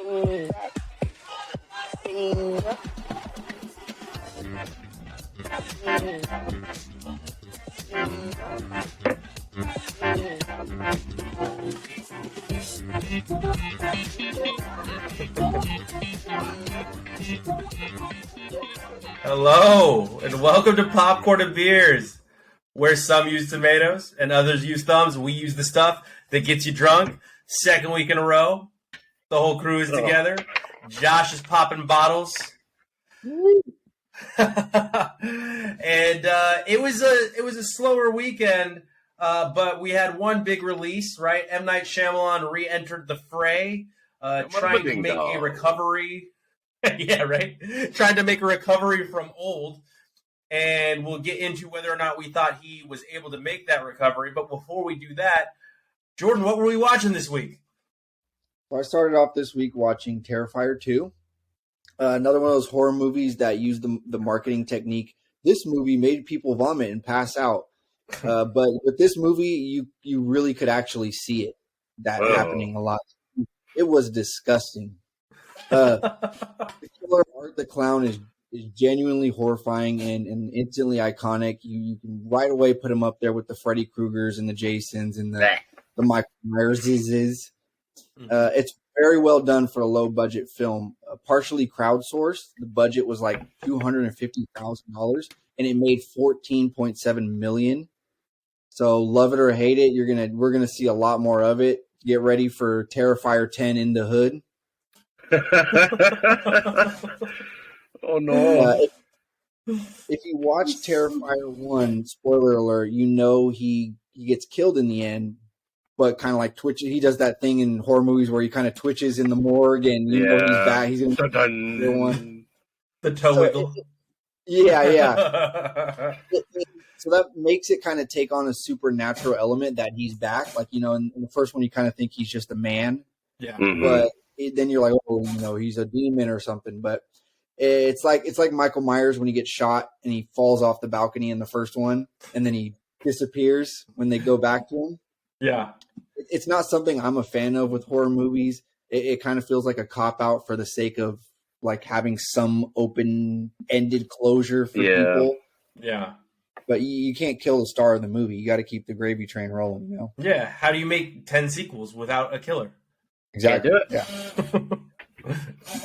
Hello, and welcome to Popcorn and Beers, where some use tomatoes and others use thumbs. We use the stuff that gets you drunk. Second week in a row, the whole crew is together. Josh is popping bottles, and it was a slower weekend, but we had one big release. Right, M. Night Shyamalan re-entered the fray, trying to make a recovery. Yeah, right. Trying to make a recovery from old, and we'll get into whether or not we thought he was able to make that recovery. But before we do that, Jordan, what were we watching this week? So I started off this week watching Terrifier 2, another one of those horror movies that use the marketing technique. This movie made people vomit and pass out, but with this movie, you really could actually see it happening a lot. It was disgusting. The killer Art the Clown is genuinely horrifying and instantly iconic. You can right away put him up there with the Freddy Kruegers and the Jasons and the Michael Myerses. It's very well done for a low budget film. Partially crowdsourced. The budget was like $250,000 and it made $14.7 million. So love it or hate it, we're gonna see a lot more of it. Get ready for Terrifier 10 in the hood. Oh no! If you watch Terrifier 1, spoiler alert, you know he gets killed in the end, but kind of like twitches. He does that thing in horror movies where he kind of twitches in the morgue, and you know he's back. He's in the one. The toe wiggle. Yeah. So that makes it kind of take on a supernatural element that he's back. Like, in the first one, you kind of think he's just a man. Yeah. Mm-hmm. But then you're like, oh, he's a demon or something. But it's like Michael Myers when he gets shot and he falls off the balcony in the first one, and then he disappears when they go back to him. Yeah. It's not something I'm a fan of with horror movies. It kind of feels like a cop-out for the sake of like having some open-ended closure for people. Yeah. But you can't kill the star of the movie. You got to keep the gravy train rolling, Yeah. How do you make 10 sequels without a killer? Exactly. Do it. Yeah.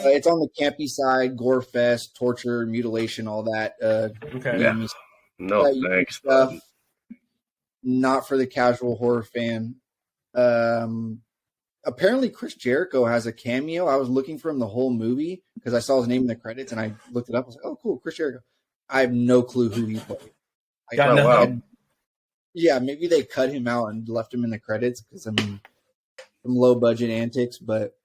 It's on the campy side, gore fest, torture, mutilation, all that. Okay. Yeah. No, thanks. Stuff. Not for the casual horror fan. Apparently, Chris Jericho has a cameo. I was looking for him the whole movie because I saw his name in the credits, and I looked it up. I was like, "Oh, cool, Chris Jericho." I have no clue who he played. Yeah, maybe they cut him out and left him in the credits because some low budget antics. But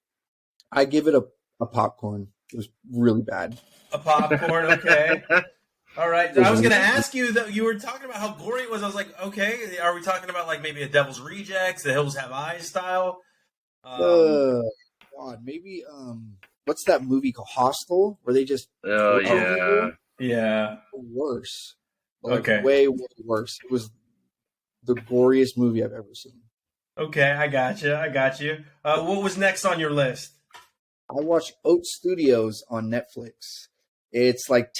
I give it a popcorn. It was really bad. A popcorn, okay. All right. I was going to ask you that you were talking about how gory it was. I was like, okay, are we talking about like maybe a Devil's Rejects, The Hills Have Eyes style? God, maybe what's that movie called Hostel, where they just yeah, worse. Way worse. It was the goriest movie I've ever seen. Okay, I got you. What was next on your list? I watched Oat Studios on Netflix. It's like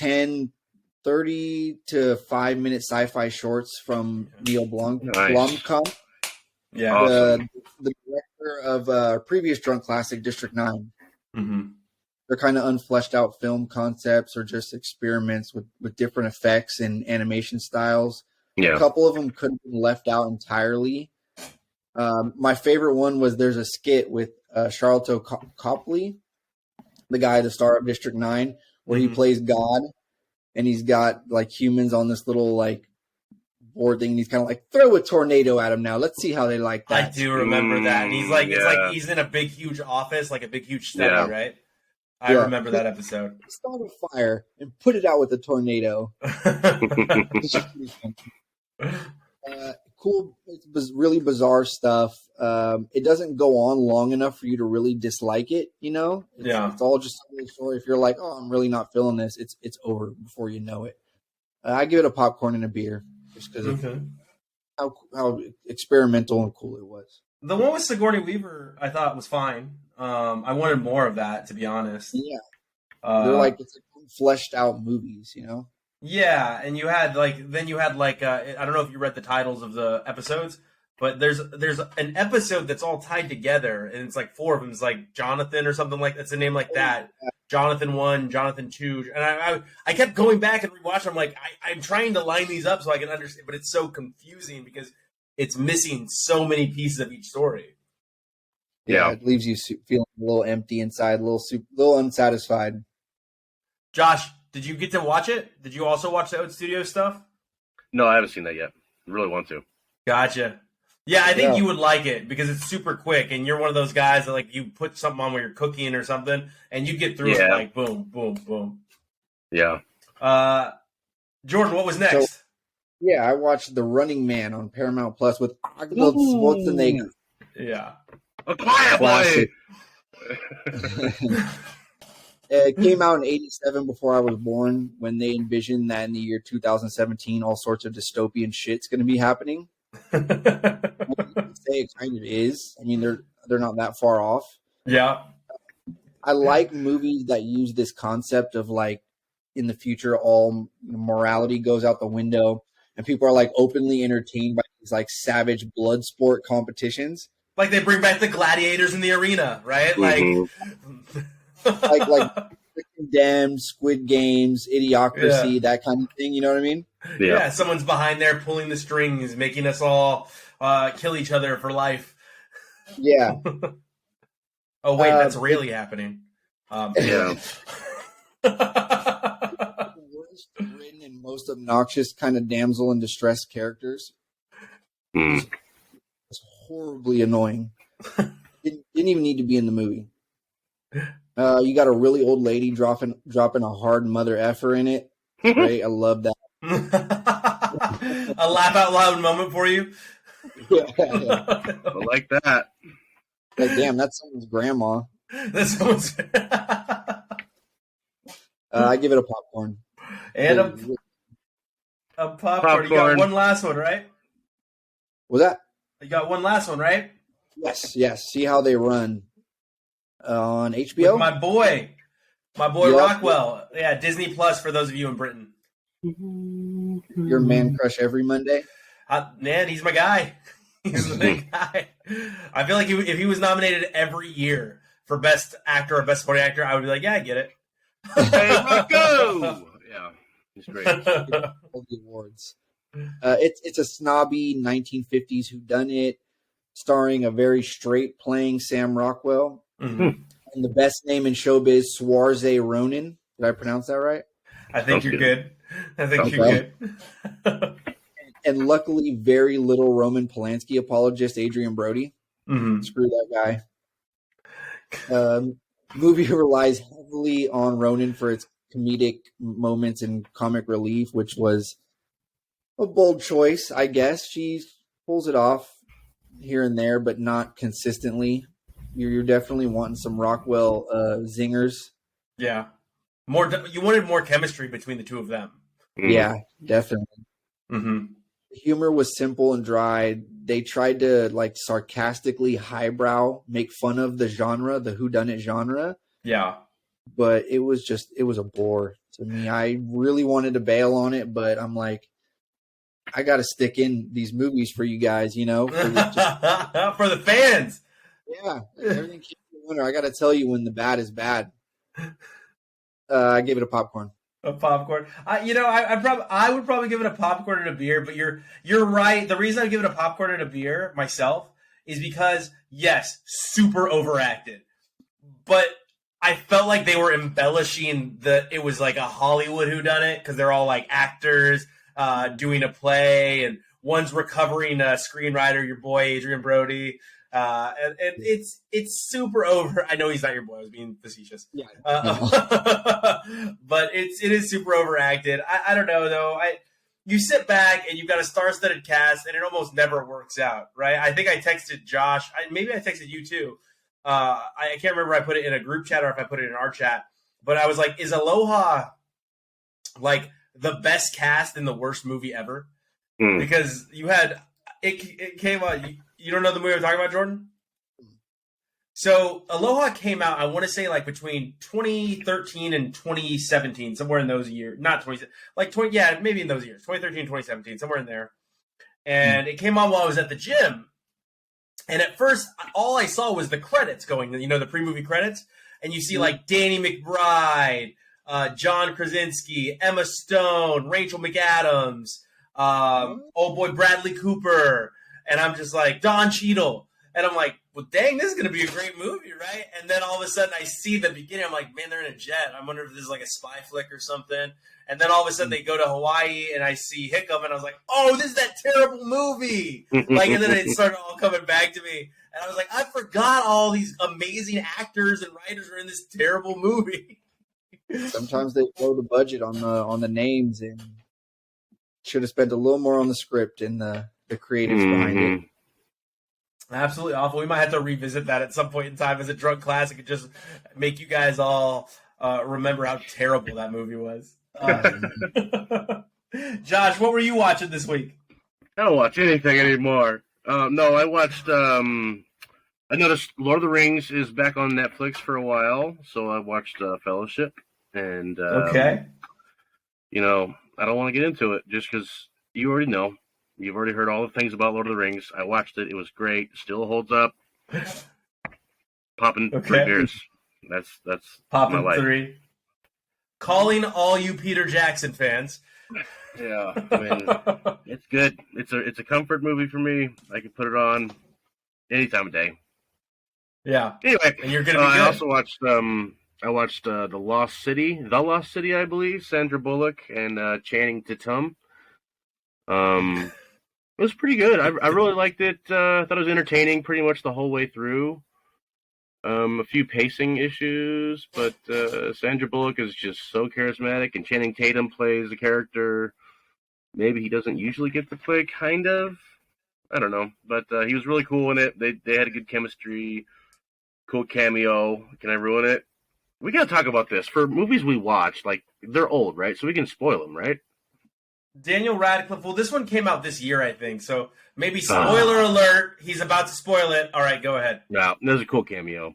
30 to 5 minute sci-fi shorts from Neil Blomkamp. Yeah. Awesome. The director of previous drunk classic, District 9. Mm-hmm. They're kind of unfleshed out film concepts or just experiments with different effects and animation styles. Yeah. A couple of them could have been left out entirely. My favorite one was there's a skit with Charlton Copley, the guy, the star of District 9, where he plays God, and he's got like humans on this little like board thing, and he's kind of like, throw a tornado at him now. Let's see how they like that. I do remember that. And he's like, it's like he's in a big, huge office, like a big, huge study, right? I remember that episode. Start a fire and put it out with a tornado. Cool. It's really bizarre stuff. It doesn't go on long enough for you to really dislike it, It's all just a story. If you're like, oh, I'm really not feeling this, it's over before you know it. I give it a popcorn and a beer just because of how experimental and cool it was. The one with Sigourney Weaver, I thought was fine. I wanted more of that, to be honest. Yeah, they're like it's like fleshed out movies, you know. Yeah, and you had like I don't know if you read the titles of the episodes, but there's an episode that's all tied together, and it's like 4 of them. It's like Jonathan or something like that's a name like that. Jonathan 1, Jonathan 2, and I kept going back and rewatching. I'm like I'm trying to line these up so I can understand, but it's so confusing because it's missing so many pieces of each story. Yeah, it leaves you feeling a little empty inside, a little unsatisfied. Josh, did you get to watch it? Did you also watch the Oat Studio stuff? No, I haven't seen that yet. I really want to. Gotcha. Yeah, I think you would like it because it's super quick, and you're one of those guys that like you put something on when you're cooking or something, and you get through it like boom, boom, boom. Yeah. Jordan, what was next? So, yeah, I watched The Running Man on Paramount Plus with Arnold Schwarzenegger. Yeah. A quiet boy. It came out in '87 before I was born, when they envisioned that in the year 2017 all sorts of dystopian shit's going to be happening. It kind of is. I mean, they're not that far off. Yeah. I like movies that use this concept of like in the future all morality goes out the window and people are like openly entertained by these like savage blood sport competitions. Like they bring back the gladiators in the arena, right? Mm-hmm. like Condemned, Squid Games, Idiocracy, that kind of thing. You know what I mean? Yeah, someone's behind there pulling the strings, making us all kill each other for life. Yeah. Oh wait, that's really happening. Yeah. Worst written and most obnoxious kind of damsel in distress characters. It's horribly annoying. Didn't even need to be in the movie. You got a really old lady dropping a hard mother effer in it. Great, I love that. A laugh out loud moment for you. Yeah. I like that. Like, damn, that's someone's grandma. That's someone's. I give it a popcorn. And a popcorn. You got one last one, right? Was that? You got one last one, right? Yes. See how they run on HBO. With my boy Rockwell. Yeah, Disney Plus for those of you in Britain. Your man crush every Monday. Man, he's my guy. He's the big guy. I feel like if he was nominated every year for Best Actor or Best Supporting Actor, I would be like, yeah, I get it. Hey, Rocco! Yeah, he's great. All the awards. It's a snobby 1950s whodunit, starring a very straight playing Sam Rockwell. Mm-hmm. And the best name in showbiz, Saoirse Ronan. Did I pronounce that right? I think you're good. I think you're good. And luckily, very little Roman Polanski apologist, Adrian Brody. Mm-hmm. Screw that guy. Movie relies heavily on Ronan for its comedic moments and comic relief, which was a bold choice, I guess. She pulls it off here and there, but not consistently. You're definitely wanting some Rockwell zingers. Yeah. You wanted more chemistry between the two of them. Yeah, definitely. Mm-hmm. The humor was simple and dry. They tried to like sarcastically highbrow make fun of the genre, the whodunit genre. Yeah. But it was a bore to me. I really wanted to bail on it, but I'm like, I got to stick in these movies for you guys, you know, for the fans. Yeah, everything keeps the winner. I got to tell you when the bad is bad. I gave it a popcorn. A popcorn. I would probably give it a popcorn and a beer, but you're right. The reason I give it a popcorn and a beer myself is because yes, super overacted, but I felt like they were embellishing it was like a Hollywood whodunit because they're all like actors doing a play, and one's recovering a screenwriter, your boy Adrian Brody. And it's super over. I know he's not your boy. I was being facetious. Yeah. But it is super overacted. I don't know though. You sit back and you've got a star-studded cast, and it almost never works out, right? I think I texted Josh. Maybe I texted you too. I can't remember if I put it in a group chat or if I put it in our chat. But I was like, is Aloha like the best cast in the worst movie ever? Because you had it came out. You don't know the movie I'm talking about, Jordan? So Aloha came out, I want to say like between 2013 and 2017, somewhere in those years. Not 20, like 20, yeah, maybe in those years, 2013, 2017, somewhere in there. And it came on while I was at the gym. And at first, all I saw was the credits going, you know, the pre-movie credits. And you see like Danny McBride, John Krasinski, Emma Stone, Rachel McAdams, old boy Bradley Cooper. And I'm just like, Don Cheadle. And I'm like, well, dang, this is going to be a great movie, right? And then all of a sudden I see the beginning. I'm like, man, they're in a jet. I wonder if this is like a spy flick or something. And then all of a sudden they go to Hawaii and I see Hickam and I was like, oh, this is that terrible movie. Like, and then it started all coming back to me. And I was like, I forgot all these amazing actors and writers are in this terrible movie. Sometimes they blow the budget on the names and should have spent a little more on the script and the creatives behind it. Absolutely awful. We might have to revisit that at some point in time as a drunk classic and just make you guys all remember how terrible that movie was. Josh, what were you watching this week? I don't watch anything anymore. No, I watched. I noticed Lord of the Rings is back on Netflix for a while, so I watched Fellowship. And okay, you know, I don't want to get into it just because you already know. You've already heard all the things about Lord of the Rings. I watched it. It was great. Still holds up. Popping 3 beers. That's popping my life. 3. Calling all you Peter Jackson fans. Yeah, I mean, it's good. It's a comfort movie for me. I can put it on any time of day. Yeah. Anyway, and you're gonna be good. I also watched The Lost City, I believe. Sandra Bullock and Channing Tatum. It was pretty good. I really liked it. I thought it was entertaining pretty much the whole way through. A few pacing issues, but Sandra Bullock is just so charismatic, and Channing Tatum plays a character maybe he doesn't usually get to play, kind of. I don't know, but he was really cool in it. They had a good chemistry, cool cameo. Can I ruin it? We gotta talk about this. For movies we watch, like, they're old, right? So we can spoil them, right? Daniel Radcliffe. Well, this one came out this year, I think. So maybe spoiler alert. He's about to spoil it. All right, go ahead. Yeah, there's a cool cameo,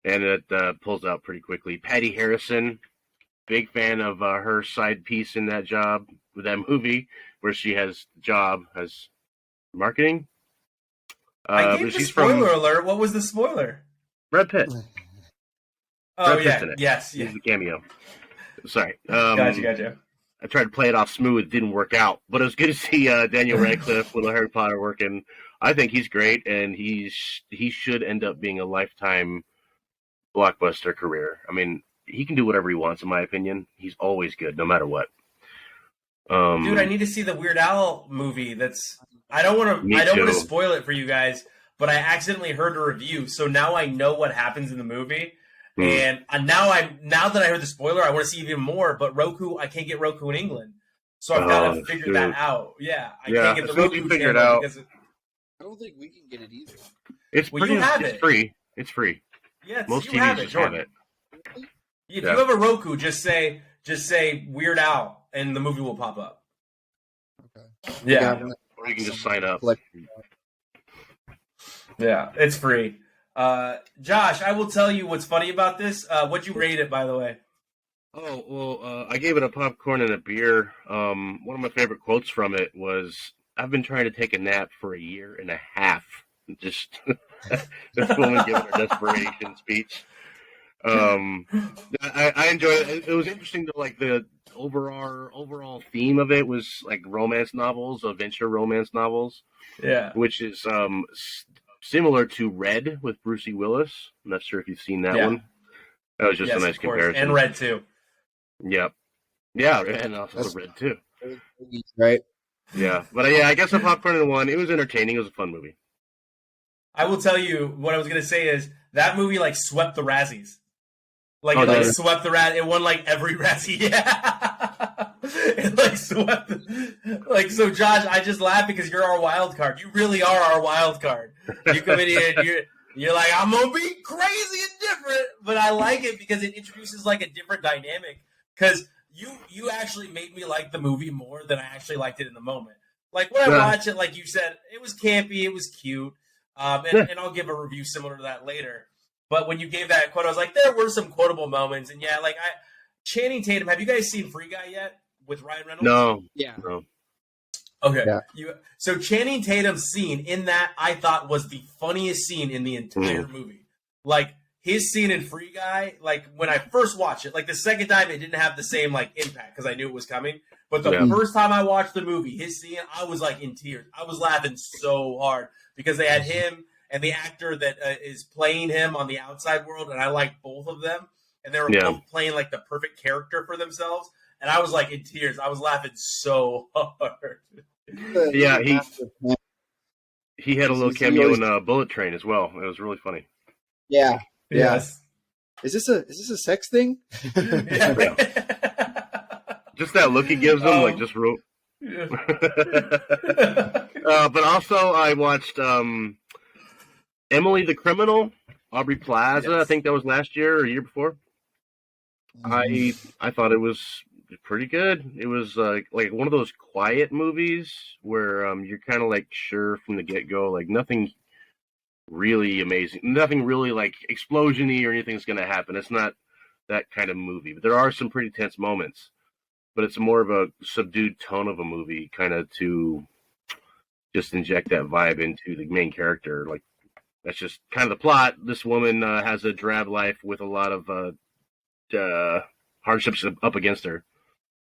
and it pulls out pretty quickly. Patty Harrison, big fan of her side piece in that job with that movie, where she has job as marketing. I gave the spoiler alert. What was the spoiler? Brad Pitt. Oh, Brad Pitt's in it. Yes. He's the cameo. Sorry. Gotcha. I tried to play it off smooth. It didn't work out. But it was good to see Daniel Radcliffe with Harry Potter working. I think he's great, and he should end up being a lifetime blockbuster career. I mean, he can do whatever he wants, in my opinion. He's always good, no matter what. Dude, I need to see the Weird Al movie. I don't want to spoil it for you guys, but I accidentally heard a review, so now I know what happens in the movie. And now that I heard the spoiler, I want to see even more. But Roku, I can't get Roku in England, so I've got to figure that out. Yeah, I can't get the Roku figure it out. I don't think we can get it either. It's free. It's free. Yeah, most TVs have it. If you have a Roku, just say Weird Al, and the movie will pop up. Okay. Yeah. Or you can just sign up. Yeah, it's free. Josh, I will tell you what's funny about this. What'd you rate it, by the way? Oh, well, I gave it a popcorn and a beer. One of my favorite quotes from it was, "I've been trying to take a nap for 1.5 years." Just this woman giving her desperation speech. I enjoyed it. It was interesting to, like, the overall theme of it was like romance novels, adventure romance novels. Yeah. Which is similar to Red with Brucey Willis. I'm not sure if you've seen that one. That was just a nice comparison. And Red too. Yep. Yeah, and also Red too. Right. Yeah, but I guess a popcorn and one. It was entertaining. It was a fun movie. I will tell you what I was gonna say is that movie like swept the Razzies. Like swept the Razzie. It won like every Razzie. Yeah. It like swept. Like, so Josh, I just laugh because you're our wild card. You really are our wild card. You come in here and you're like, I'm gonna be crazy and different, but I like it because it introduces like a different dynamic. Because you actually made me like the movie more than I actually liked it in the moment. Like when I watch it, like you said, it was campy, it was cute, and I'll give a review similar to that later. But when you gave that quote, I was like, there were some quotable moments. And yeah, like Channing Tatum, have you guys seen Free Guy yet with Ryan Reynolds? No. Yeah. No. Okay. Yeah. So Channing Tatum's scene in that I thought was the funniest scene in the entire movie. Like his scene in Free Guy, like when I first watched it, like the second time it didn't have the same like impact because I knew it was coming. But the first time I watched the movie, his scene, I was like in tears. I was laughing so hard because they had him and the actor that is playing him on the outside world, and I like both of them, and they were both playing like the perfect character for themselves, and I was like in tears. I was laughing so hard. Yeah, he had a little cameo in Bullet Train as well. It was really funny. Yeah. Yes. Is this a sex thing? Yeah. Just that look he gives them, like just real. Yeah. But also, I watched Emily the Criminal, Aubrey Plaza. Yes. I think that was last year or year before. I thought it was pretty good. It was like one of those quiet movies where you're kind of like sure from the get go, like nothing really amazing, nothing really like explosion-y or anything's going to happen. It's not that kind of movie, but there are some pretty tense moments. But it's more of a subdued tone of a movie, kind of to just inject that vibe into the main character. Like that's just kind of the plot. This woman has a drab life with a lot of hardships up against her,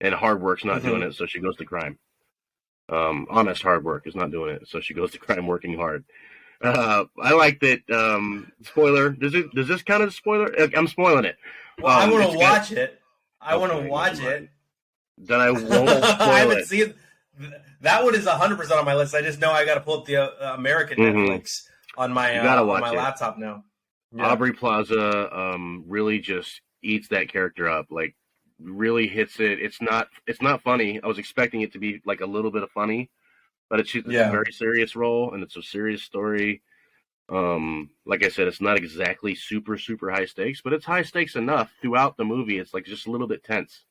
and hard work's not doing it, so she goes to crime. Honest hard work is not doing it, so she goes to crime working hard. I like that. Spoiler. Does this count as a spoiler? I'm spoiling it. Well, I want to watch it. I want to watch it. Then I won't spoil I haven't seen that one. Is 100% on my list. I just know I got to pull up the American Netflix on my laptop now. Yeah. Aubrey Plaza really just eats that character up. Like really hits it. It's not funny. I was expecting it to be like a little bit of funny, but it's a very serious role and it's a serious story. Like I said, it's not exactly super high stakes, but it's high stakes enough throughout the movie. It's like just a little bit tense.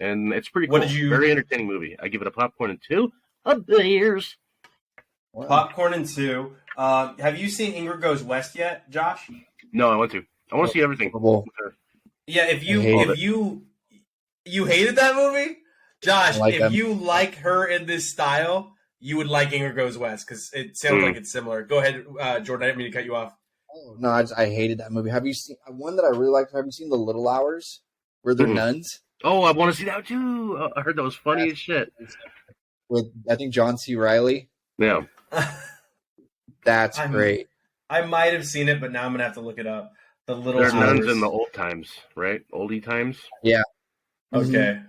And it's pretty cool. Very entertaining movie. I give it a popcorn and 2 beers. Wow. Popcorn and 2. Have you seen Ingrid Goes West yet, Josh? No, I want to. I want to see everything. Yeah, if you hated that movie, Josh, if you like her in this style, you would like Ingrid Goes West because it sounds like it's similar. Go ahead, Jordan. I didn't mean to cut you off. Oh, no, I hated that movie. Have you seen one that I really liked? Have you seen The Little Hours, where they're nuns? Oh, I want to see that too. I heard that was funny as shit. With I think John C. Reilly. Yeah, that's great. I might have seen it, but now I'm gonna have to look it up. The Little Hours. Nuns in the old times, right? Oldie times. Yeah. Okay.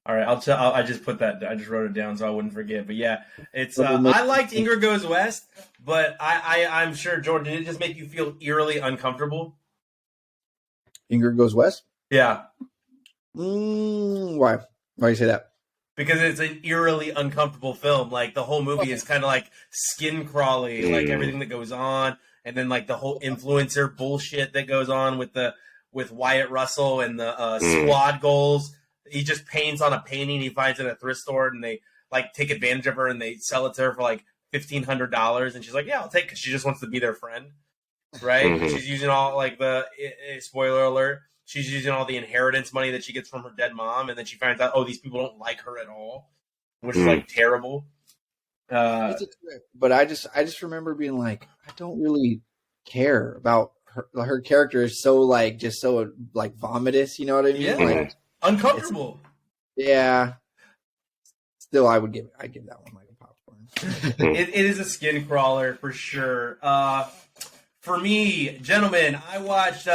All right, I just put that. I just wrote it down so I wouldn't forget. But yeah, it's. I liked Ingrid Goes West, but I'm sure Jordan, did it just make you feel eerily uncomfortable? Ingrid Goes West. Yeah. Why? Why do you say that? Because it's an eerily uncomfortable film. Like the whole movie is kind of like skin crawly, like everything that goes on, and then like the whole influencer bullshit that goes on with Wyatt Russell and the squad goals. He just paints on a painting he finds in a thrift store, and they like take advantage of her and they sell it to her for like $1,500, and she's like, "Yeah, I'll take it." 'Cause she just wants to be their friend, right? She's using all like the spoiler alert. She's using all the inheritance money that she gets from her dead mom, and then she finds out, these people don't like her at all, which is like terrible. But I just remember being like, I don't really care about her. Her character is so like just so like vomitous. You know what I mean? Yeah. Like, uncomfortable. Yeah. Still, I'd give that one like a popcorn. It is a skin crawler for sure. For me, gentlemen, I watched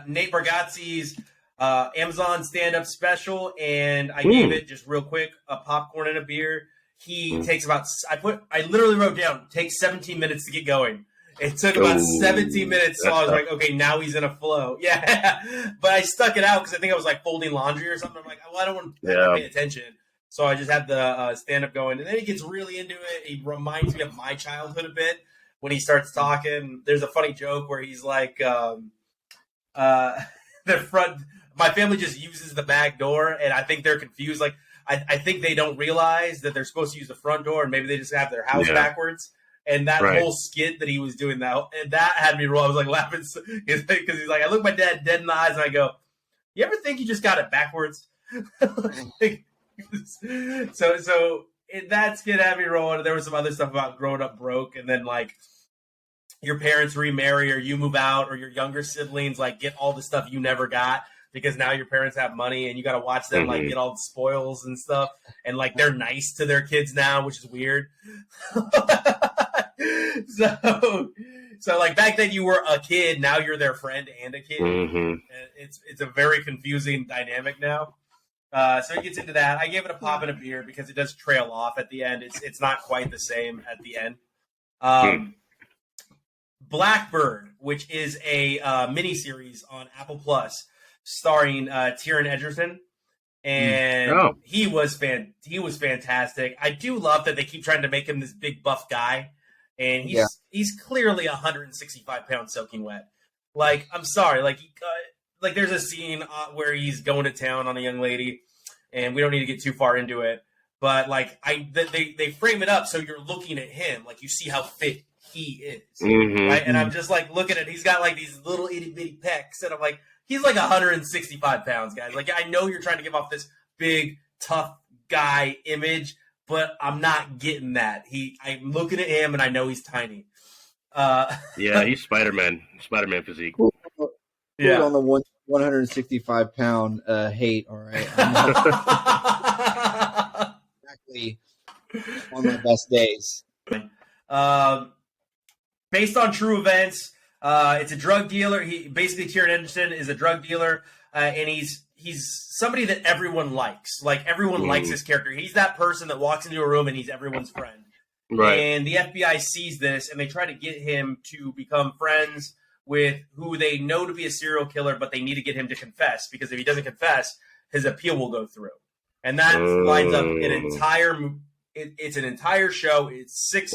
Nate Bargatze's Amazon stand-up special, and I gave it, just real quick, a popcorn and a beer. He takes about, I literally wrote down, takes 17 minutes to get going. It took about 17 minutes, so I was like, okay, now he's in a flow. Yeah, but I stuck it out because I think I was like folding laundry or something. I'm like, well, I don't want to pay attention. So I just had the stand-up going, and then he gets really into it. He reminds me of my childhood a bit. When he starts talking, there's a funny joke where he's like, the front, my family just uses the back door, and I think they're confused. Like, I think they don't realize that they're supposed to use the front door, and maybe they just have their house backwards. And that whole skit that he was doing, that had me roll. I was like laughing because he's like, I look my dad dead in the eyes and I go, "You ever think you just got it backwards?" so that skit had me rolling. There was some other stuff about growing up broke, and then like your parents remarry, or you move out, or your younger siblings like get all the stuff you never got because now your parents have money and you got to watch them like get all the spoils and stuff, and like they're nice to their kids now, which is weird. So like back then you were a kid, now you're their friend and a kid. It's a very confusing dynamic now. So he gets into that. I gave it a pop and a beer because it does trail off at the end. It's not quite the same at the end. Blackbird, which is a miniseries on Apple Plus, starring Taron Egerton, and he was fantastic. I do love that they keep trying to make him this big buff guy, and he's clearly 165 pounds soaking wet. Like, I'm sorry, like there's a scene where he's going to town on a young lady, and we don't need to get too far into it, but like they frame it up so you're looking at him, like you see how fit he is, right? And I'm just like looking at, he's got like these little itty bitty pecs, and I'm like, he's like 165 pounds, guys. Like, I know you're trying to give off this big tough guy image, but I'm not getting that. I'm looking at him and I know he's tiny. He's Spider-Man physique. Yeah, on the 165 pound hate. All right, exactly on my best days. Based on true events, it's a drug dealer. Taron Egerton is a drug dealer, and he's somebody that everyone likes. Like, everyone likes this character. He's that person that walks into a room and he's everyone's friend. Right. And the FBI sees this, and they try to get him to become friends with who they know to be a serial killer, but they need to get him to confess, because if he doesn't confess, his appeal will go through. And that lines up an entire it's an entire show. It's six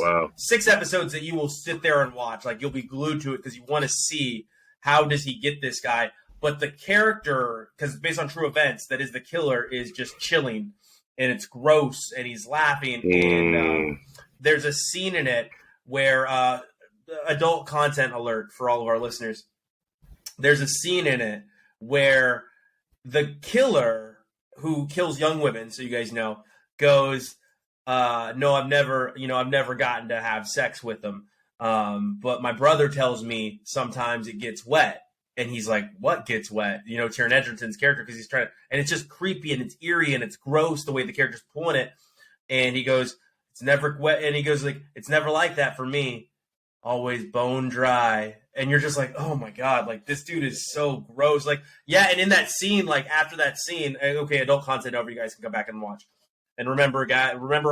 episodes that you will sit there and watch. Like, you'll be glued to it because you want to see how does he get this guy. But the character, because based on true events, that is the killer, is just chilling, and it's gross, and he's laughing. And there's a scene in it where adult content alert for all of our listeners. There's a scene in it where the killer, who kills young women, so you guys know, goes, no, I've never gotten to have sex with them. But my brother tells me sometimes it gets wet. And he's like, what gets wet? You know, Taron Egerton's character, because he's trying to, and it's just creepy and it's eerie and it's gross the way the character's pulling it. And he goes, it's never wet. And he goes like, it's never like that for me. Always bone dry. And you're just like, oh my God, like, this dude is so gross. Like, yeah. And in that scene, like, after that scene, okay, adult content over, you guys can come back and watch. And remember,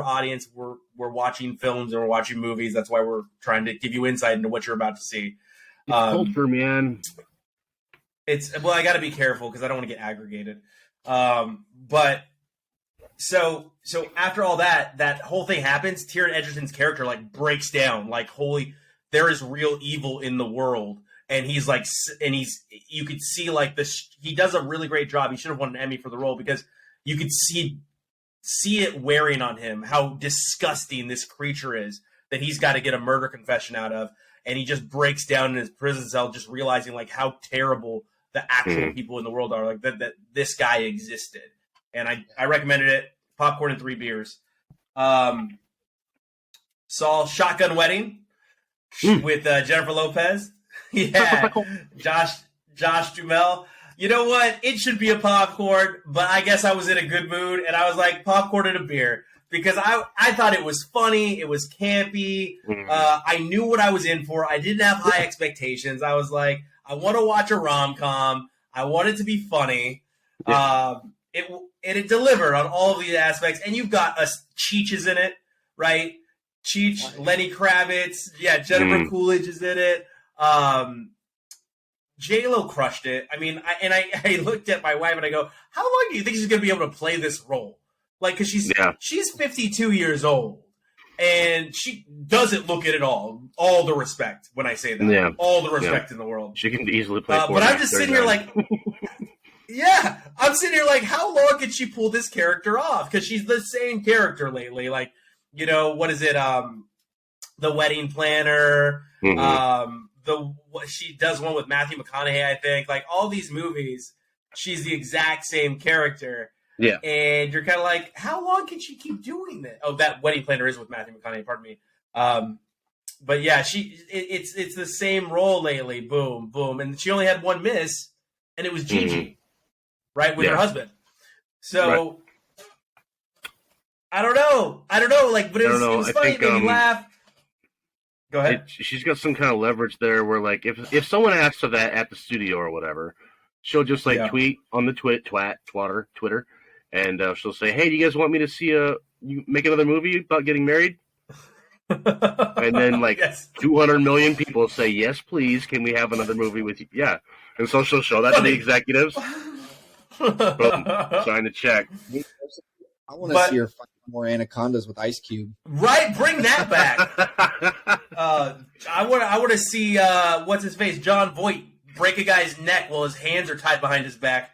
audience, we're watching films and we're watching movies. That's why we're trying to give you insight into what you're about to see. Culture, man. I got to be careful because I don't want to get aggregated. But so after all that whole thing happens, Taron Egerton's character like breaks down, like, holy, there is real evil in the world. And he's like, you could see like this, he does a really great job. He should have won an Emmy for the role, because you could see it wearing on him how disgusting this creature is that he's got to get a murder confession out of. And he just breaks down in his prison cell, just realizing like how terrible the actual people in the world are, like that this guy existed. And I recommended it. Popcorn and 3 beers. Saw Shotgun Wedding with Jennifer Lopez. Yeah. Josh Duhamel. You know what? It should be a popcorn, but I guess I was in a good mood, and I was like, popcorn and a beer. Because I thought it was funny. It was campy. I knew what I was in for. I didn't have high expectations. I was like, I want to watch a rom-com. I want it to be funny. Yeah. It delivered on all of these aspects. And you've got Cheech is in it, right? Cheech, Lenny Kravitz. Yeah, Jennifer Coolidge is in it. J-Lo crushed it. I mean, I looked at my wife and I go, how long do you think she's going to be able to play this role? Like, because she's 52 years old, and she doesn't look it at all. All the respect when I say that. All the respect in the world. She can easily play. But I'm just sitting here like, I'm sitting here like, how long can she pull this character off? Because she's the same character lately. Like, you know, what is it? The Wedding Planner. Mm-hmm. She does one with Matthew McConaughey, I think. Like all these movies, she's the exact same character. Yeah. And you're kind of like, how long can she keep doing that? Oh, that Wedding Planner is with Matthew McConaughey. Pardon me. But yeah, it's the same role lately. Boom, boom, and she only had one miss, and it was Gigi, right, with her husband. So I don't know. Like, but it was funny. It made me laugh. Go ahead. She's got some kind of leverage there, where like if someone asks her that at the studio or whatever, she'll just like tweet on the Twitter, and she'll say, "Hey, do you guys want me to see you make another movie about getting married?" And then like 200 million people say, "Yes, please. Can we have another movie with you?" Yeah, and so she'll show that to the executives. Boom, sign the check. I want to see her fight more anacondas with Ice Cube. Right, bring that back. I want to see what's his face, John Voight, break a guy's neck while his hands are tied behind his back.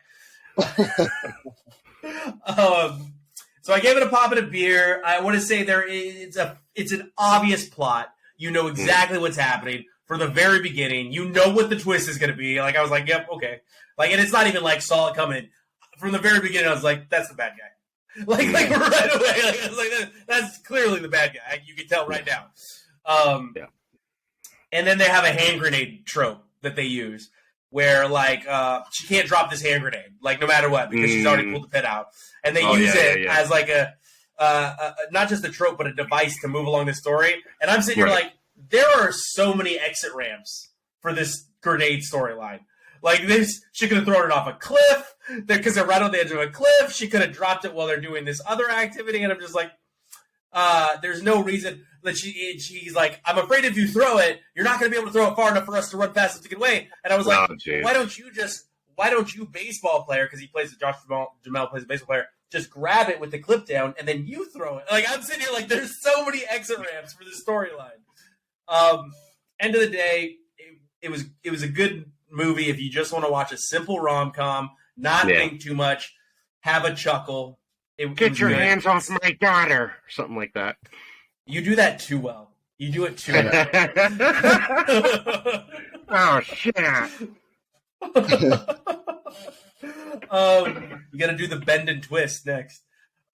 So I gave it a pop and a beer. I want to say it's an obvious plot. You know exactly what's happening from the very beginning. You know what the twist is going to be. Like I was like, yep, okay. Like, and it's not even like saw it coming from the very beginning. I was like, that's the bad guy. Like right away. Like, I was like, that's clearly the bad guy. You can tell right now. And then they have a hand grenade trope that they use, where like she can't drop this hand grenade, like no matter what, because she's already pulled the pin out, and they use it as like a not just a trope but a device to move along the story. And I'm sitting here like, there are so many exit ramps for this grenade storyline. Like this, she could have thrown it off a cliff because they're right on the edge of a cliff. She could have dropped it while they're doing this other activity, and I'm just like, there's no reason that she's like, I'm afraid if you throw it, you're not going to be able to throw it far enough for us to run fast enough to get away. And I was like, why don't you baseball player, because he plays Josh Jamel plays a baseball player, just grab it with the clip down and then you throw it. Like I'm sitting here like, there's so many exit ramps for this storyline. End of the day, it was a good movie if you just want to watch a simple rom-com, not think too much, have a chuckle. Get your hands off my daughter. Something like that. You do that too well. You do it too well. Oh, shit. You got to do the bend and twist next.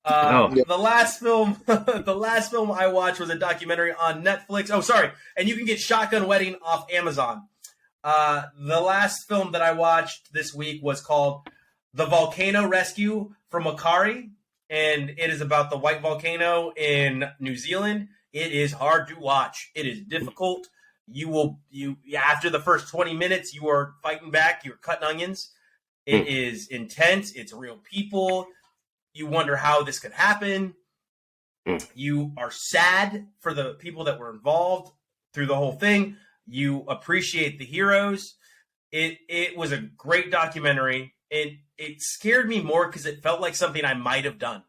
The last film I watched was a documentary on Netflix. Oh, sorry. And you can get Shotgun Wedding off Amazon. The last film that I watched this week was called The Volcano Rescue from Makari. And it is about the white volcano in New Zealand. It is hard to watch. It is difficult. You after the first 20 minutes, you are fighting back. You're cutting onions. It is intense. It's real people. You wonder how this could happen. You are sad for the people that were involved through the whole thing. You appreciate the heroes. It was a great documentary. It scared me more because it felt like something I might have done.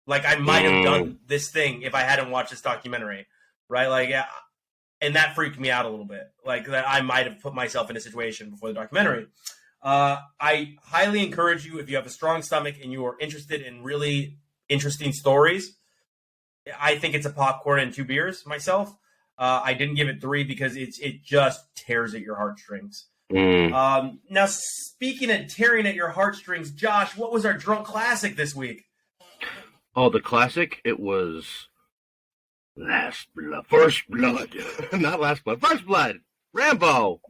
Like I might have done this thing if I hadn't watched this documentary, right? Like, and that freaked me out a little bit. Like that I might have put myself in a situation before the documentary. I highly encourage you, if you have a strong stomach and you are interested in really interesting stories, I think it's a popcorn and 2 beers myself. I didn't give it 3 because it just tears at your heartstrings. Now, speaking of tearing at your heartstrings, Josh, what was our drunk classic this week? Oh, the classic? It was First Blood. Not Last Blood. First Blood. Rambo.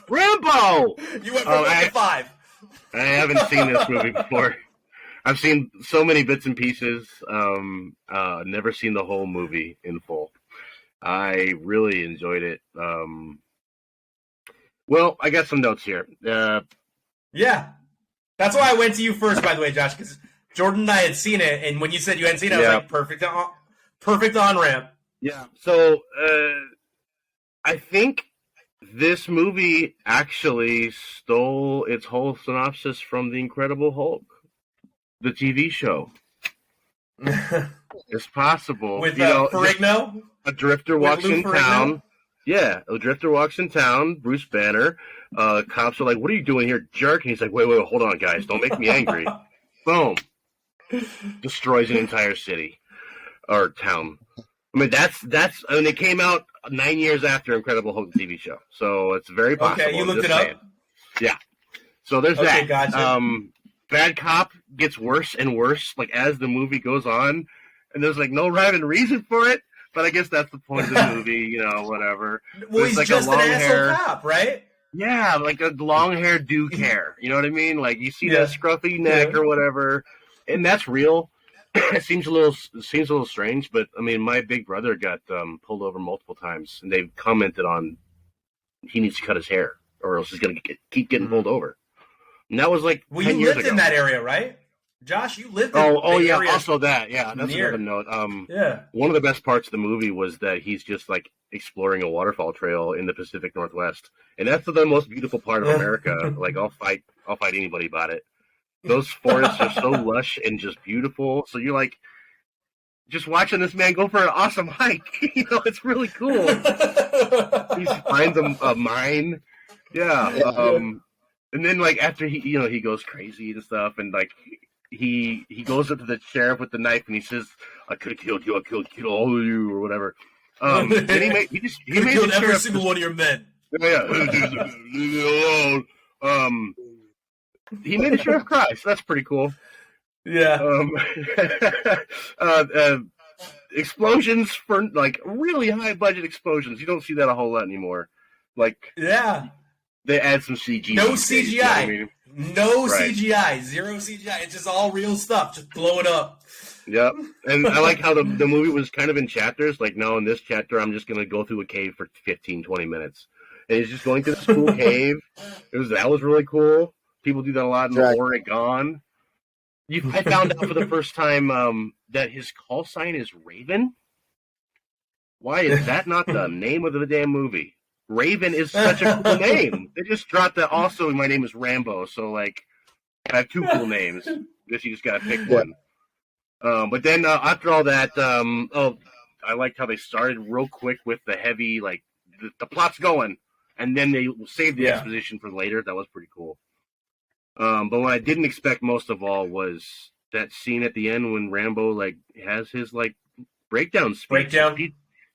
You went from 1 to 5. I haven't seen this movie before. I've seen so many bits and pieces. Never seen the whole movie in full. I really enjoyed it. Well, I got some notes here. Yeah. That's why I went to you first, by the way, Josh, because Jordan and I had seen it, and when you said you hadn't seen it, I was like, perfect on-ramp. Yeah. So, I think this movie actually stole its whole synopsis from The Incredible Hulk, the TV show. It's possible. With Ferrigno? A drifter walks in town. Yeah, a drifter walks in town, Bruce Banner. Cops are like, "What are you doing here, jerk?" And he's like, wait, hold on, guys. Don't make me angry. Boom. Destroys an entire city. Or town. I mean, it came out 9 years after Incredible Hulk TV show, so it's very possible. Okay, you looked it up? Yeah. So there's that. Gotcha. Bad Cop gets worse and worse, like, as the movie goes on, and there's, like, no rhyme and reason for it, but I guess that's the point of the movie, whatever. Well, he's like just an asshole cop, right? Yeah, like a long hair do care. You know what I mean? Like, you see that scruffy neck or whatever, and that's real. It seems a little strange, but I mean, my big brother got pulled over multiple times, and they've commented on he needs to cut his hair, or else he's gonna keep getting pulled over. And that was like 10 years ago. You lived in that area, right, Josh? You lived in yeah, area also that, yeah, that's another note. One of the best parts of the movie was that he's just like exploring a waterfall trail in the Pacific Northwest, and that's the most beautiful part of America. Like, I'll fight anybody about it. Those forests are so lush and just beautiful. So you're like just watching this man go for an awesome hike. It's really cool. He finds a mine. Yeah. And then, like, after he goes crazy and stuff, and like he goes up to the sheriff with the knife and he says, "I could have killed you. I could kill all of you," or whatever. Then he made killed every single one of your men. Yeah. Leave me alone. He made the sheriff cry, so that's pretty cool. Yeah. Explosions for, like, really high budget explosions. You don't see that a whole lot anymore. Like, yeah, they add some CG. No CGI. No CGI. Zero CGI. It's just all real stuff. Just blow it up. Yep. And I like how the movie was kind of in chapters. Like, no, in this chapter, I'm just going to go through a cave for 15, 20 minutes. And he's just going to this cool cave. That was really cool. People do that a lot in Oregon. I found out for the first time that his call sign is Raven. Why is that not the name of the damn movie? Raven is such a cool name. They just dropped that. Also, my name is Rambo, so, like, I have two cool names. I guess you just got to pick one. But then after all that, I liked how they started real quick with the heavy, like, the plot's going, and then they saved the exposition for later. That was pretty cool. But what I didn't expect most of all was that scene at the end when Rambo, like, has his, like, breakdown speech.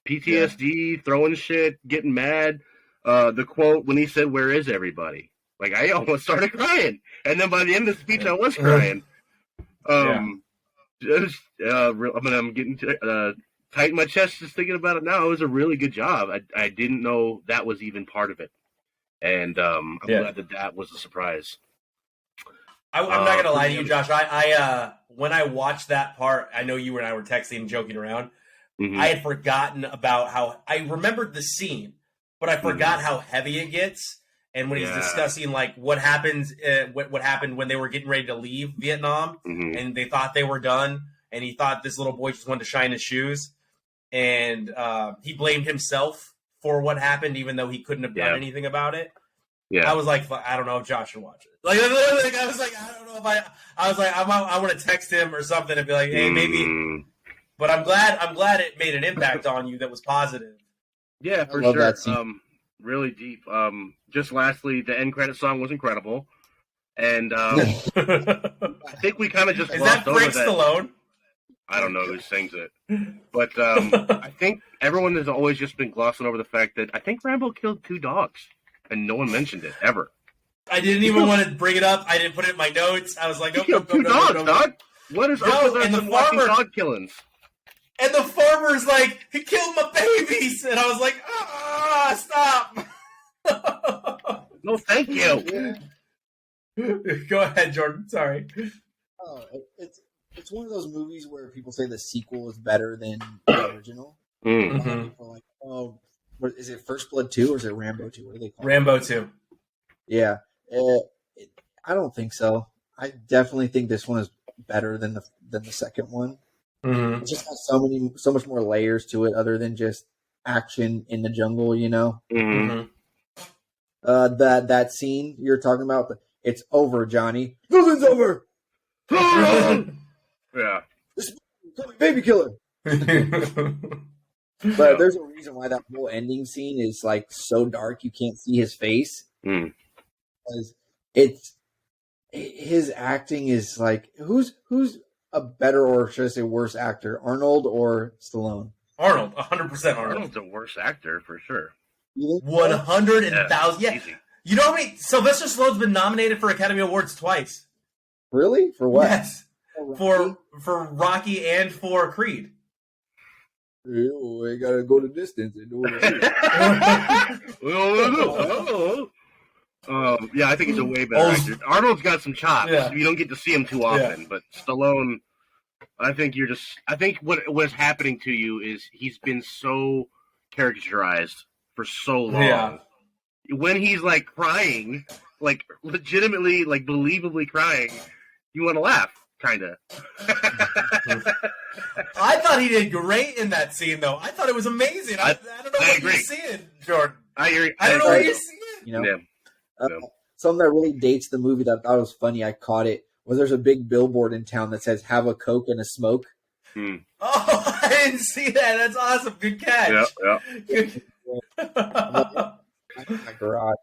PTSD, throwing shit, getting mad. The quote when he said, "Where is everybody?" Like, I almost started crying. And then by the end of the speech, I was crying. I'm getting tight in my chest just thinking about it now. It was a really good job. I didn't know that was even part of it. And I'm glad that was a surprise. I'm not going to lie to you, Josh. I when I watched that part, I know you and I were texting and joking around. Mm-hmm. I had forgotten about how I remembered the scene, but I forgot how heavy it gets. And when he's discussing, like, what happens, what happened when they were getting ready to leave Vietnam, and they thought they were done, and he thought this little boy just wanted to shine his shoes, and he blamed himself for what happened, even though he couldn't have done anything about it. Yeah, I was like, I don't know if Josh should watch it. Like, I was like, I don't know if I was like, I want to text him or something and be like, hey, maybe. But I'm glad it made an impact on you that was positive. Yeah, for sure. Really deep. Just lastly, the end credit song was incredible, and I think we kind of just glossed over that. Is that Frank Stallone? I don't know who sings it, but I think everyone has always just been glossing over the fact that I think Rambo killed 2 dogs, and no one mentioned it ever. I didn't even want to bring it up. I didn't put it in my notes. I was like, "He killed 2 dogs, dog. What is up with the walking dog killings?" And the farmer's like, "He killed my babies," and I was like, "Stop!" No, thank you. Go ahead, Jordan. Sorry. It's one of those movies where people say the sequel is better than the original. People are like, "Oh, what, is it First Blood 2 or is it Rambo 2? What do they call it?" Rambo 2. Yeah, I don't think so. I definitely think this one is better than the second one. It just has so much more layers to it other than just action in the jungle, you know. That scene you're talking about, it's over, Johnny. Nothing's over. Yeah. This baby killer. But there's a reason why that whole ending scene is, like, so dark you can't see his face. Because his acting is like, who's a better, or should I say worse actor, Arnold or Stallone? Arnold, 100% Arnold. Arnold's a worse actor for sure. 100,000. Yeah. Easy. You know how many? Sylvester Stallone's been nominated for Academy Awards twice. Really? For what? Yes. For Rocky and for Creed. Ew, I gotta go the distance and do it. Yeah, I think he's a way better actor. Arnold's got some chops. Yeah. You don't get to see him too often, but Stallone, I think what's happening to you is he's been so caricaturized for so long. Yeah. When he's like crying, like legitimately, like believably crying, you want to laugh, kind of. I thought he did great in that scene, though. I thought it was amazing. I don't know what you're seeing, Jordan. I agree. I don't know what you're seeing. You know, Yeah. something that really dates the movie that I thought was funny. I caught it. Was there's a big billboard in town that says "Have a Coke and a Smoke." Hmm. Oh, I didn't see that. That's awesome. Good catch. Yeah. My garage.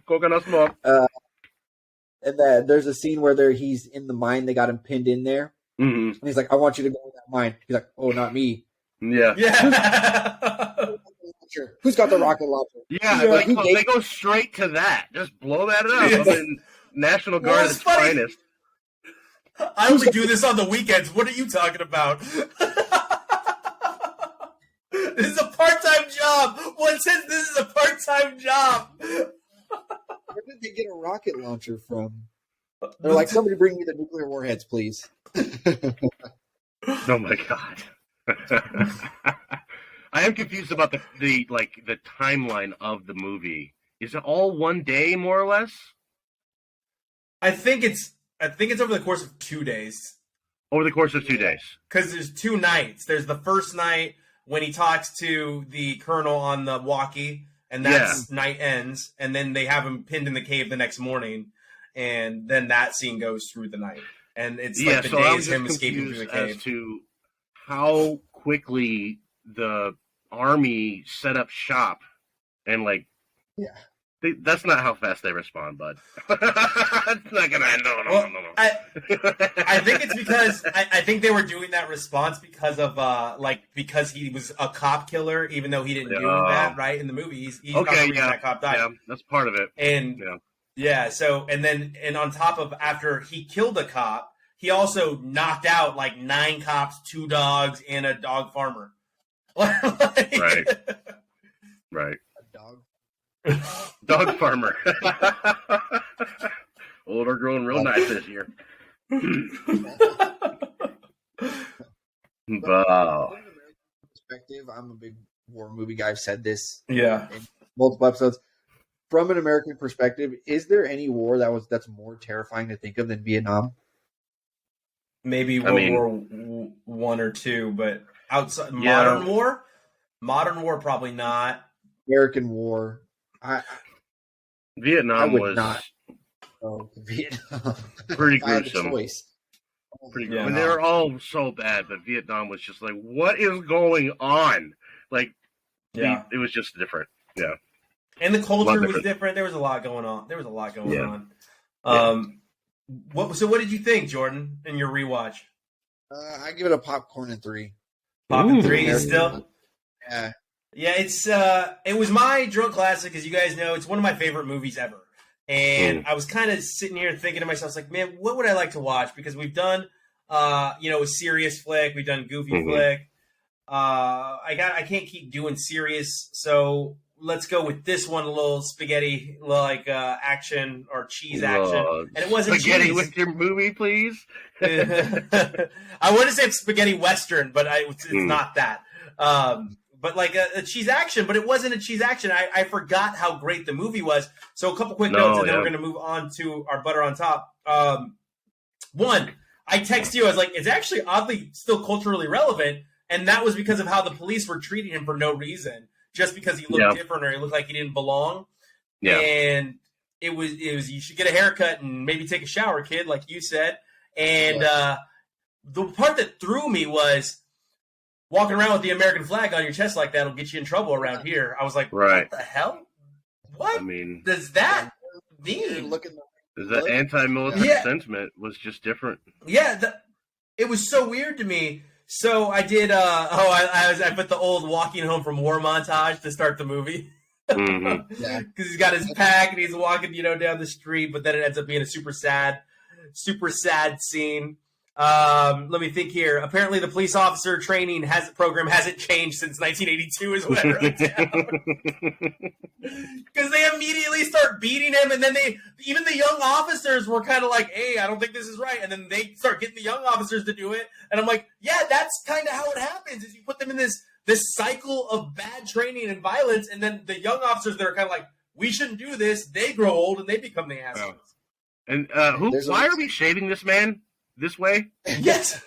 Coconut smoke. And then there's a scene where he's in the mine. They got him pinned in there. Mm-hmm. And he's like, "I want you to go in that mine." He's like, "Oh, not me." Yeah. Yeah. Who's got the rocket launcher? Yeah, they go straight to that. Just blow that up. Yeah. I mean, National Guard at its finest. I only do this on the weekends. What are you talking about? This is a part-time job. One says this is a part-time job. Where did they get a rocket launcher from? They're like, "Somebody bring me the nuclear warheads, please." Oh my god. I am confused about the timeline of the movie. Is it all one day, more or less? I think it's over the course of 2 days. Over the course of 2 days. Because there's 2 nights. There's the first night when he talks to the colonel on the walkie, and that's night ends, and then they have him pinned in the cave the next morning, and then that scene goes through the night. And it's like the day is him escaping through the cave. As to how quickly the army set up shop, and that's not how fast they respond, bud. It's not gonna end. No. I think it's because I think they were doing that response because of because he was a cop killer, even though he didn't do that right in the movie. He's not the reason that cop died. Yeah, that's part of it. And so and on top of after he killed a cop, he also knocked out like 9 cops, 2 dogs, and a dog farmer. Right. A dog. Dog farmer. Older, growing real nice this year. Wow. From an American perspective, I'm a big war movie guy. I've said this Yeah. in multiple episodes. From an American perspective, is there any war that's more terrifying to think of than Vietnam? Maybe World War I or II, but outside modern war, probably not. American war. Vietnam would was not. Vietnam. pretty If I had the gruesome. choice. Pretty good. I mean, they were all so bad, but Vietnam was just like, what is going on? Like, it was just different. Yeah. And the culture was different. There was a lot going on. What did you think, Jordan, in your rewatch? I give it a popcorn and 3. Popcorn 3 is still? Yeah. Yeah, it was my drunk classic, as you guys know. It's one of my favorite movies ever. And I was kind of sitting here thinking to myself, like, man, what would I like to watch? Because we've done, a serious flick. We've done goofy flick. I can't keep doing serious. So let's go with this one, a little spaghetti, action or cheese action. And it wasn't spaghetti cheese. with your movie, please. I want to say it's spaghetti western, but it's not that. But like a cheese action, but it wasn't a cheese action. I forgot how great the movie was. So a couple quick notes, and then we're going to move on to our butter on top. One, I text you. I was like, it's actually oddly still culturally relevant, and that was because of how the police were treating him for no reason, just because he looked different or he looked like he didn't belong. Yeah. And it was you should get a haircut and maybe take a shower, kid, like you said. And the part that threw me was walking around with the American flag on your chest like that will get you in trouble around here. I was like, what the hell? What does that mean? The anti-military sentiment was just different. Yeah, it was so weird to me. So I did. I put the old walking home from war montage to start the movie. Mm-hmm. Yeah. Because he's got his pack and he's walking, down the street, but then it ends up being a super sad scene. Let me think here. Apparently, the police officer training program hasn't changed since 1982, is what I wrote down. Because they immediately start beating him, and then even the young officers were kind of like, "Hey, I don't think this is right," and then they start getting the young officers to do it, and I'm like, "Yeah, that's kind of how it happens. Is you put them in this cycle of bad training and violence, and then the young officers that are kind of like, we shouldn't do this, they grow old and they become the assholes." And why are we shaving this man this way? Yes.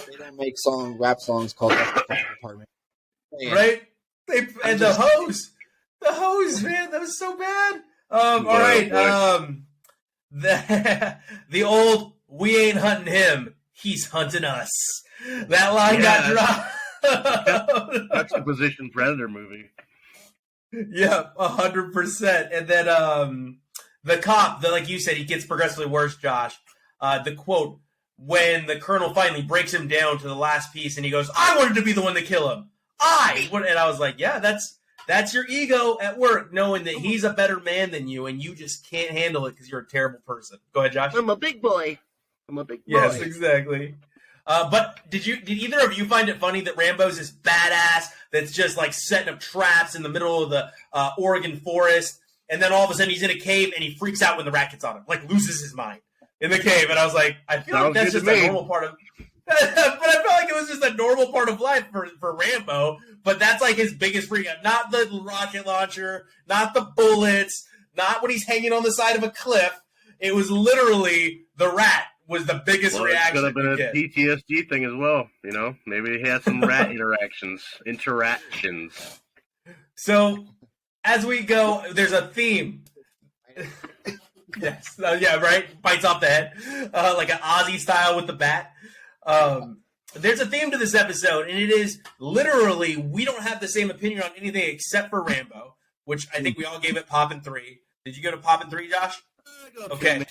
They don't make rap songs called the Department. Right? And the hose, man, that was so bad. All right. The old, we ain't hunting him, he's hunting us. That line got dropped. That's the Position Predator movie. Yeah, 100%. And then the cop, like you said, he gets progressively worse, Josh. The quote, when the colonel finally breaks him down to the last piece and he goes, "I wanted to be the one to kill him. And I was like, yeah, that's your ego at work, knowing that he's a better man than you and you just can't handle it because you're a terrible person." Go ahead, Josh. I'm a big boy. Yes, exactly. But did either of you find it funny that Rambo's this badass that's just like setting up traps in the middle of the Oregon forest, and then all of a sudden he's in a cave and he freaks out when the rat gets on him, like loses his mind in the cave? And I was like, I feel like that's just a normal part of. But I felt like it was just a normal part of life for Rambo. But that's like his biggest freak out. Not the rocket launcher, not the bullets, not when he's hanging on the side of a cliff. It was literally the rat was the biggest reaction. It could have been a PTSD thing as well. Maybe he had some rat interactions. So as we go, there's a theme. Yes. Yeah, right? Bites off the head. Like an Aussie style with the bat. There's a theme to this episode, and it is literally we don't have the same opinion on anything except for Rambo, which I think we all gave it Poppin' 3. Did you go to Poppin' 3, Josh? Okay.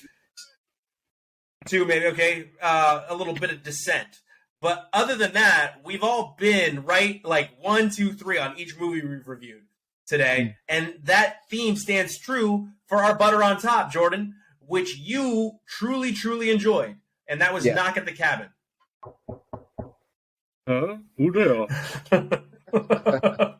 2 maybe, okay. A little bit of dissent. But other than that, we've all been right like 1, 2, 3 on each movie we've reviewed today. And that theme stands true for our Butter on Top, Jordan, which you truly, truly enjoyed. And that was Knock at the Cabin. Huh? Who did? I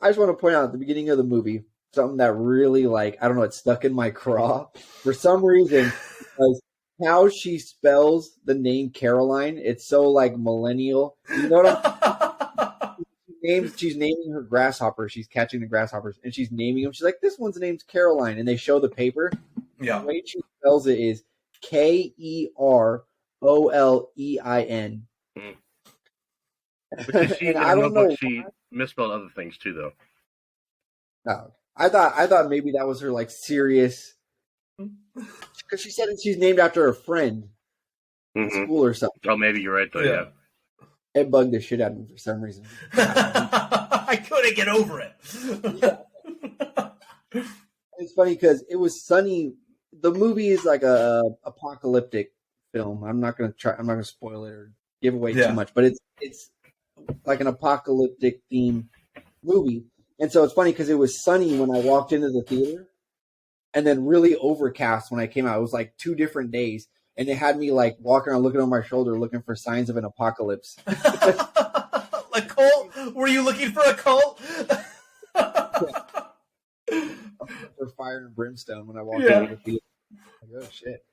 just want to point out at the beginning of the movie, something that really, it stuck in my craw. For some reason, because how she spells the name Caroline, it's so, millennial. You know what she's naming her grasshoppers. She's catching the grasshoppers, and she's naming them. She's like, this one's name's Caroline. And they show the paper. Yeah. The way she spells it is Kerolein. But she, I don't know. She misspelled other things too, though. No, I thought maybe that was her serious, because she said she's named after a friend in school or something. Oh, maybe you're right though. Yeah. It bugged the shit out of me for some reason. I couldn't get over it. It's funny because it was sunny. The movie is like a apocalyptic film. I'm not gonna spoil it or give away too much, but it's like an apocalyptic theme movie. And so it's funny because it was sunny when I walked into the theater, and then really overcast when I came out. It was like 2 different days, and it had me walking around, looking over my shoulder, looking for signs of an apocalypse. A cult? Were you looking for a cult? For fire and brimstone when I walked into the theater. Oh shit.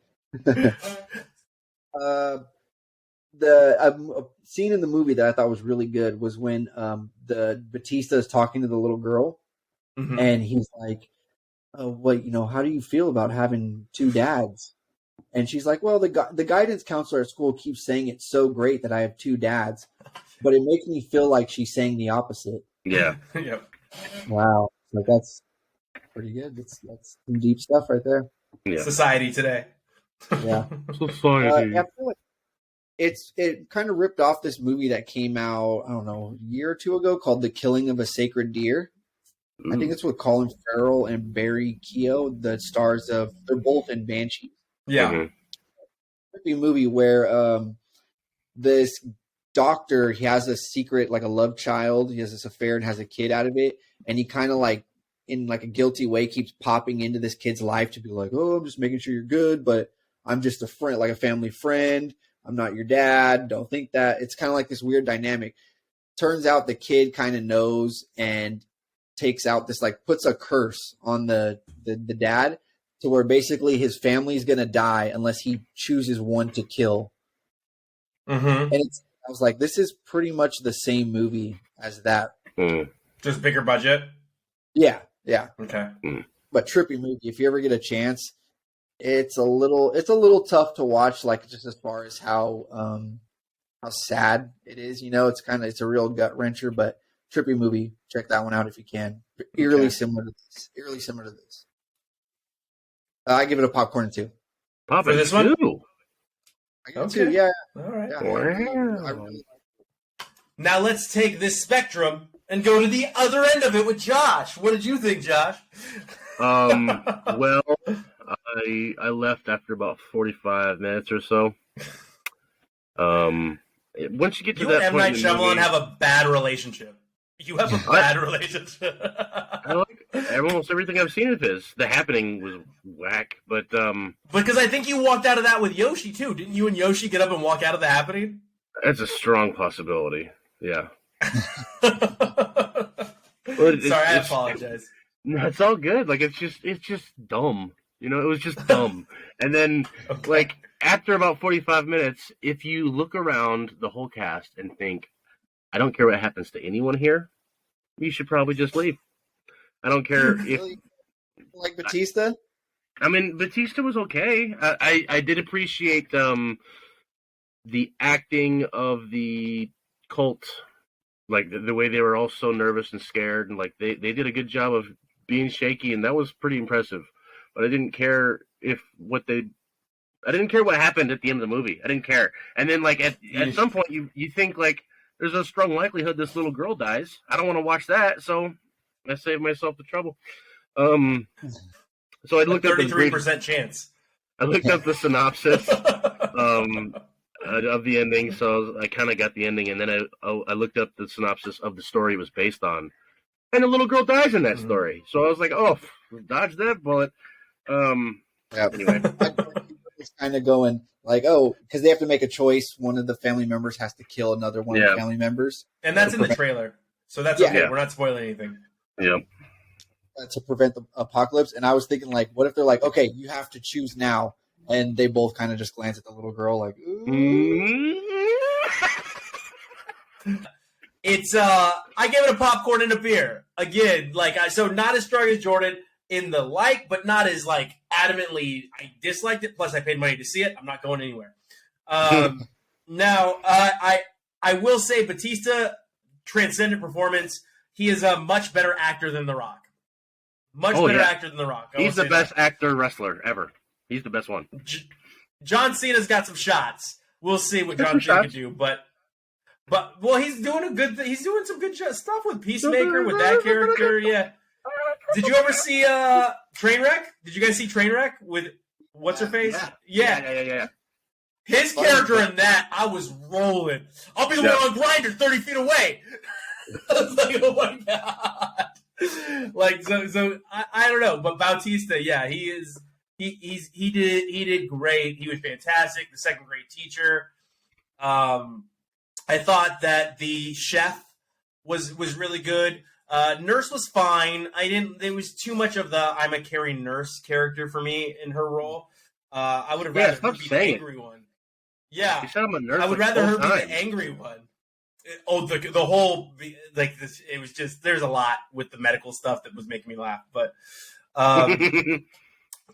The scene in the movie that I thought was really good was when the Batista is talking to the little girl, and he's like, how do you feel about having 2 dads? And she's like, well, the guidance counselor at school keeps saying it's so great that I have 2 dads, but it makes me feel like she's saying the opposite. Yeah. Yep. Wow. That's pretty good. That's some deep stuff right there. Yeah. Society today. Yeah. Society. I feel like it kind of ripped off this movie that came out, I don't know, a year or 2 ago called The Killing of a Sacred Deer. I think it's with Colin Farrell and Barry Keogh, the stars of, they're both in Banshee. Yeah. trippy movie where this doctor, he has a secret, like a love child. He has this affair and has a kid out of it, and he kind of like in like a guilty way keeps popping into this kid's life to be like, oh, I'm just making sure you're good, but I'm just a friend, like a family friend. I'm not your dad. Don't think that. It's kind of like this weird dynamic. Turns out the kid kind of knows and takes out this, like, puts a curse on the dad to where basically his family's going to die unless he chooses one to kill. Mm-hmm. And I was like, this is pretty much the same movie as that. Just bigger budget? Yeah. Okay. But trippy movie. If you ever get a chance, it's a little tough to watch, like just as far as how sad it is. It's a real gut wrencher, but trippy movie. Check that one out if you can. Eerily similar to this. I give it a popcorn too. For this one? I give it two. Yeah. All right. Yeah. Wow. Now let's take this spectrum and go to the other end of it with Josh. What did you think, Josh? Well, I left after about 45 minutes or so. Once you get to that and point M. Night Shyamalan have a bad relationship. You have a bad relationship. I like almost everything I've seen of his. The Happening was whack, but because I think you walked out of that with Yoshi too. Didn't you and Yoshi get up and walk out of The Happening? that's a strong possibility. Yeah. Sorry, I apologize. No, it's all good. Like it's just dumb. It was just dumb. And then like after about 45 minutes, if you look around the whole cast and think, I don't care what happens to anyone here, you should probably just leave. I don't care if like Batista. I mean, Batista was okay. I did appreciate the acting of the cult, like the way they were all so nervous and scared, and like they did a good job of being shaky, and that was pretty impressive. But I didn't care what happened at the end of the movie. I didn't care. And then like at some point you think like there's a strong likelihood this little girl dies. I don't want to watch that, so I saved myself the trouble. So I looked up 33% chance. I looked up the synopsis of the ending, so I kind of got the ending, and then I looked up the synopsis of the story it was based on, and a little girl dies in that story. So I was like, oh, dodge that bullet. Anyway. It's kind of going like, oh, because they have to make a choice. One of the family members has to kill another one of the family members. And that's in the trailer. So that's okay. Yeah. We're not spoiling anything. Yeah. To prevent the apocalypse. And I was thinking, like, what if they're like, okay, you have to choose now. And they both kind of just glance at the little girl like, ooh. It's, I gave it a popcorn and a beer. Again, so not as strong as Jordan in the but not as, adamantly, I disliked it. Plus, I paid money to see it. I'm not going anywhere. Now, I will say Batista, transcendent performance. He is a much better actor than The Rock. Much better actor than The Rock. He's the best actor wrestler ever. He's the best one. John Cena's got some shots. We'll see what John Cena can do, but he's doing he's doing some good stuff with Peacemaker with that character. Yeah. Did you ever see Trainwreck? Did you guys see Trainwreck with what's her face? Yeah. His character in that, I was rolling. I'll be the one on Grindr 30 feet away. I was like, oh my god. So I don't know, but Bautista, he did great. He was fantastic. The second grade teacher. I thought that the chef was really good. Nurse was fine. There was too much of the I'm a caring nurse character for me in her role. I would have rather her be the angry one. Yeah, you said I'm a nurse. I would rather her be the angry one. Oh, the whole this. It was just there's a lot with the medical stuff that was making me laugh. But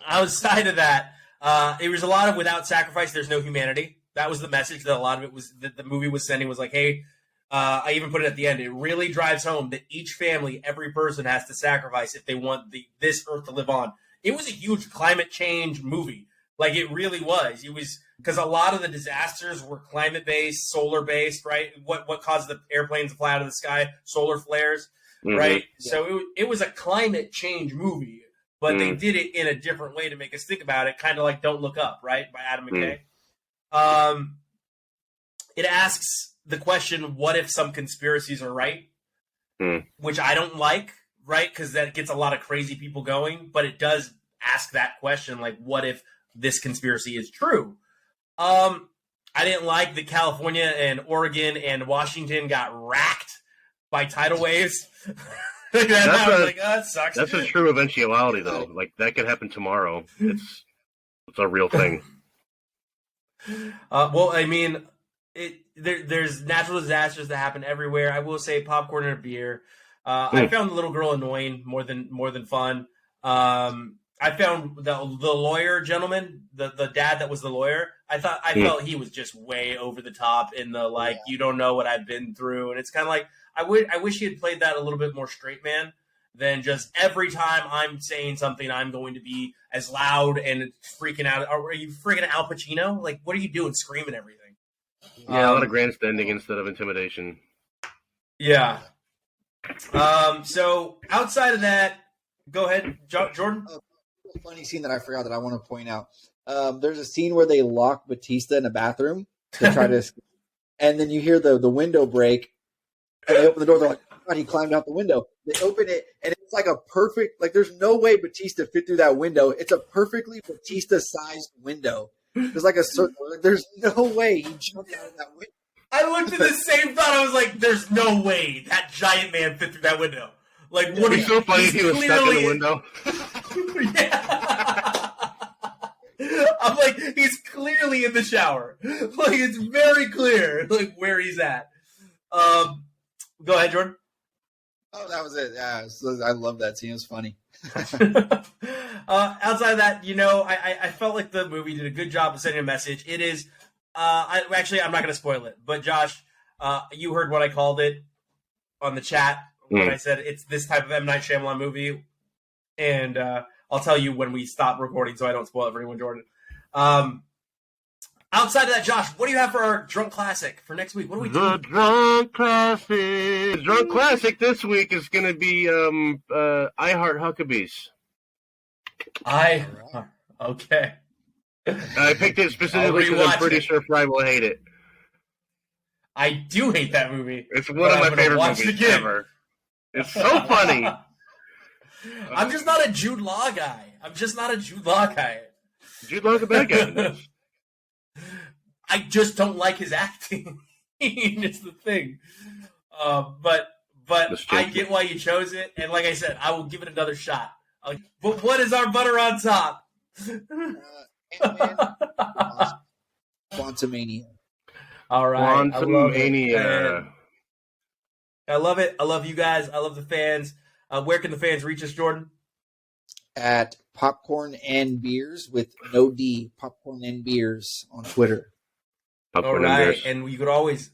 outside of that, it was a lot of without sacrifice, there's no humanity. That was the message that a lot of it was that the movie was sending. Was like, hey. I even put it at the end. It really drives home that each family, every person has to sacrifice if they want this earth to live on. It was a huge climate change movie. Like it really was. It was because a lot of the disasters were climate-based, solar-based, right? What caused the airplanes to fly out of the sky? Solar flares, right? Yeah. So it was a climate change movie, but they did it in a different way to make us think about it, kind of like Don't Look Up, right? By Adam McKay. It asks the question, what if some conspiracies are right? Which I don't like, right? Because that gets a lot of crazy people going. But it does ask that question, like, what if this conspiracy is true? I didn't like that California and Oregon and Washington got racked by tidal waves. That sucks. That's a true eventuality, though. Like, that could happen tomorrow. It's a real thing. Well, I mean, there's natural disasters that happen everywhere. I will say popcorn and a beer. I found the little girl annoying more than fun. I found the lawyer gentleman, the dad that was the lawyer. I felt he was just way over the top in the you don't know what I've been through, and it's kind of like I wish he had played that a little bit more straight man than just every time I'm saying something I'm going to be as loud and freaking out. Are you freaking Al Pacino? Like, what are you doing, screaming everything? Yeah, a lot of grandstanding instead of intimidation. Yeah. So outside of that, go ahead, Jordan. A funny scene that I forgot that I want to point out. There's a scene where they lock Batista in a bathroom to try to escape. And then you hear the window break, and they open the door. They're like, oh, God, he climbed out the window. They open it, and it's like a perfect, there's no way Batista fit through that window. It's a perfectly Batista-sized window. There's like a circle. There's no way he jumped out of that window. I looked at the same thought. I was like, there's no way that giant man fit through that window. Like, what It'd be so funny if he was stuck in the window. Yeah. I'm like, he's clearly in the shower. Like, it's very clear, like, where he's at. Go ahead, Jordan. Oh, that was it. Yeah, I love that scene. It was funny. Outside of that, I felt like the movie did a good job of sending a message. It is, I'm not going to spoil it, but Josh, you heard what I called it on the chat when I said it's this type of M. Night Shyamalan movie, and I'll tell you when we stop recording so I don't spoil it for anyone, Jordan. Outside of that, Josh, what do you have for our Drunk Classic for next week? What are we doing? The Drunk Classic. The Drunk Classic this week is going to be I Heart Huckabees. Okay. I picked it specifically because I'm pretty sure Fry will hate it. I do hate that movie. It's one of my favorite movies ever. It's so funny. I'm just not a Jude Law guy. Jude Law's a bad guy. I just don't like his acting. It's the thing. But I get why you chose it, and like I said, I will give it another shot. But what is our butter on top? Quantumania. All right. Quantumania. I love it. I love you guys. I love the fans. Where can the fans reach us, Jordan? At Popcorn and Beers with no D. Popcorn and Beers on Twitter. All right, and you could always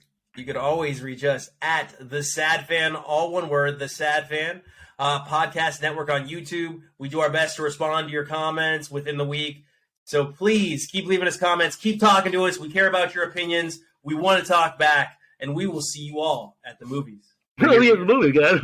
reach us at The Sad Fan, all one word, The Sad Fan, podcast network on YouTube. We do our best to respond to your comments within the week. So please keep leaving us comments. Keep talking to us. We care about your opinions. We want to talk back, and we will see you all at the movies. Really, at the movie, guys.